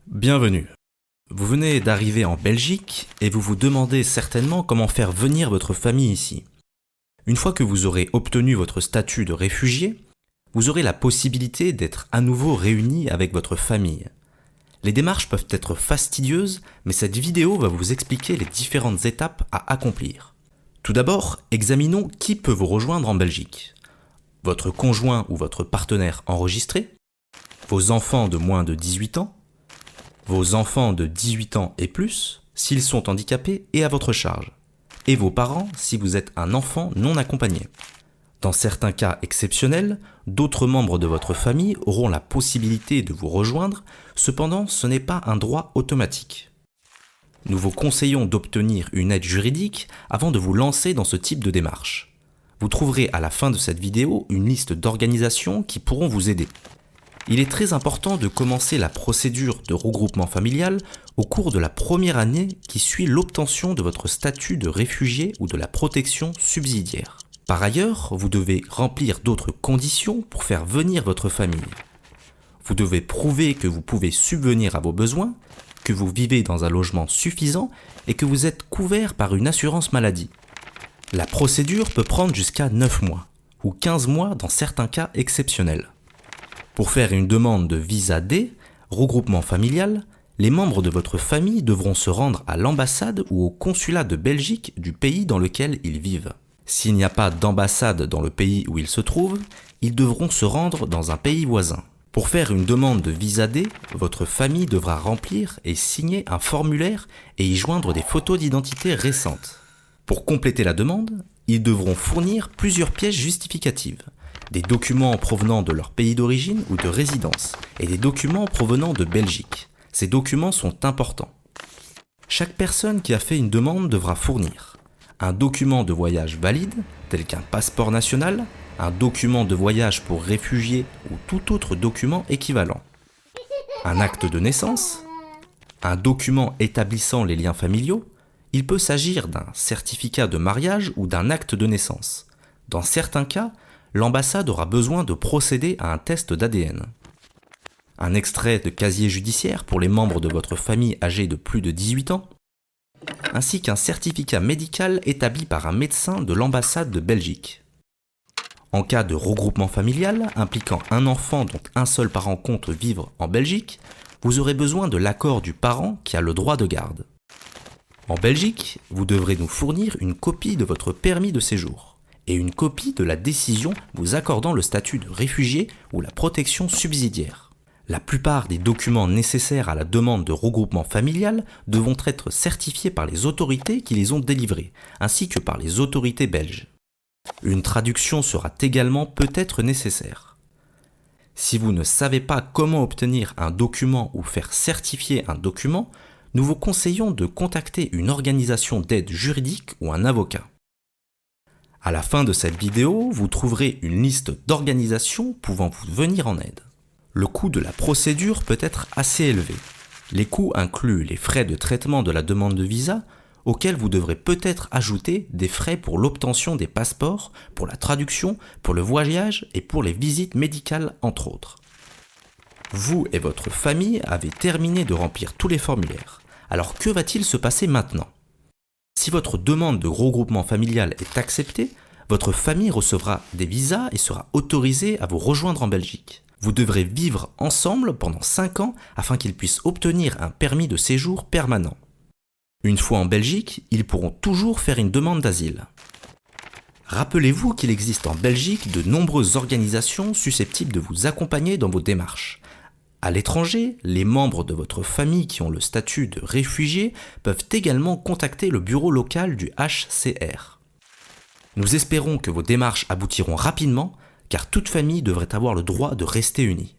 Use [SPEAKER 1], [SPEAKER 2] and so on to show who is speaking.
[SPEAKER 1] Bienvenue. Vous venez d'arriver en Belgique et vous vous demandez certainement comment faire venir votre famille ici. Une fois que vous aurez obtenu votre statut de réfugié, vous aurez la possibilité d'être à nouveau réunis avec votre famille. Les démarches peuvent être fastidieuses, mais cette vidéo va vous expliquer les différentes étapes à accomplir. Tout d'abord, examinons qui peut vous rejoindre en Belgique. Votre conjoint ou votre partenaire enregistré, vos enfants de moins de 18 ans, vos enfants de 18 ans et plus, s'ils sont handicapés et à votre charge, et vos parents si vous êtes un enfant non accompagné. Dans certains cas exceptionnels, d'autres membres de votre famille auront la possibilité de vous rejoindre, cependant ce n'est pas un droit automatique. Nous vous conseillons d'obtenir une aide juridique avant de vous lancer dans ce type de démarche. Vous trouverez à la fin de cette vidéo une liste d'organisations qui pourront vous aider. Il est très important de commencer la procédure de regroupement familial au cours de la première année qui suit l'obtention de votre statut de réfugié ou de la protection subsidiaire. Par ailleurs, vous devez remplir d'autres conditions pour faire venir votre famille. Vous devez prouver que vous pouvez subvenir à vos besoins, que vous vivez dans un logement suffisant et que vous êtes couvert par une assurance maladie. La procédure peut prendre jusqu'à 9 mois ou 15 mois dans certains cas exceptionnels. Pour faire une demande de visa D, regroupement familial, les membres de votre famille devront se rendre à l'ambassade ou au consulat de Belgique du pays dans lequel ils vivent. S'il n'y a pas d'ambassade dans le pays où ils se trouvent, ils devront se rendre dans un pays voisin. Pour faire une demande de visa D, votre famille devra remplir et signer un formulaire et y joindre des photos d'identité récentes. Pour compléter la demande, ils devront fournir plusieurs pièces justificatives, des documents provenant de leur pays d'origine ou de résidence et des documents provenant de Belgique. Ces documents sont importants. Chaque personne qui a fait une demande devra fournir un document de voyage valide, tel qu'un passeport national, un document de voyage pour réfugiés ou tout autre document équivalent, un acte de naissance, un document établissant les liens familiaux. Il peut s'agir d'un certificat de mariage ou d'un acte de naissance. Dans certains cas, l'ambassade aura besoin de procéder à un test d'ADN. Un extrait de casier judiciaire pour les membres de votre famille âgés de plus de 18 ans, ainsi qu'un certificat médical établi par un médecin de l'ambassade de Belgique. En cas de regroupement familial impliquant un enfant dont un seul parent compte vivre en Belgique, vous aurez besoin de l'accord du parent qui a le droit de garde. En Belgique, vous devrez nous fournir une copie de votre permis de séjour et une copie de la décision vous accordant le statut de réfugié ou la protection subsidiaire. La plupart des documents nécessaires à la demande de regroupement familial devront être certifiés par les autorités qui les ont délivrés, ainsi que par les autorités belges. Une traduction sera également peut-être nécessaire. Si vous ne savez pas comment obtenir un document ou faire certifier un document, nous vous conseillons de contacter une organisation d'aide juridique ou un avocat. À la fin de cette vidéo, vous trouverez une liste d'organisations pouvant vous venir en aide. Le coût de la procédure peut être assez élevé. Les coûts incluent les frais de traitement de la demande de visa, auxquels vous devrez peut-être ajouter des frais pour l'obtention des passeports, pour la traduction, pour le voyage et pour les visites médicales entre autres. Vous et votre famille avez terminé de remplir tous les formulaires. Alors que va-t-il se passer maintenant ? Si votre demande de regroupement familial est acceptée, votre famille recevra des visas et sera autorisée à vous rejoindre en Belgique. Vous devrez vivre ensemble pendant 5 ans afin qu'ils puissent obtenir un permis de séjour permanent. Une fois en Belgique, ils pourront toujours faire une demande d'asile. Rappelez-vous qu'il existe en Belgique de nombreuses organisations susceptibles de vous accompagner dans vos démarches. À l'étranger, les membres de votre famille qui ont le statut de réfugié peuvent également contacter le bureau local du HCR. Nous espérons que vos démarches aboutiront rapidement, car toute famille devrait avoir le droit de rester unie.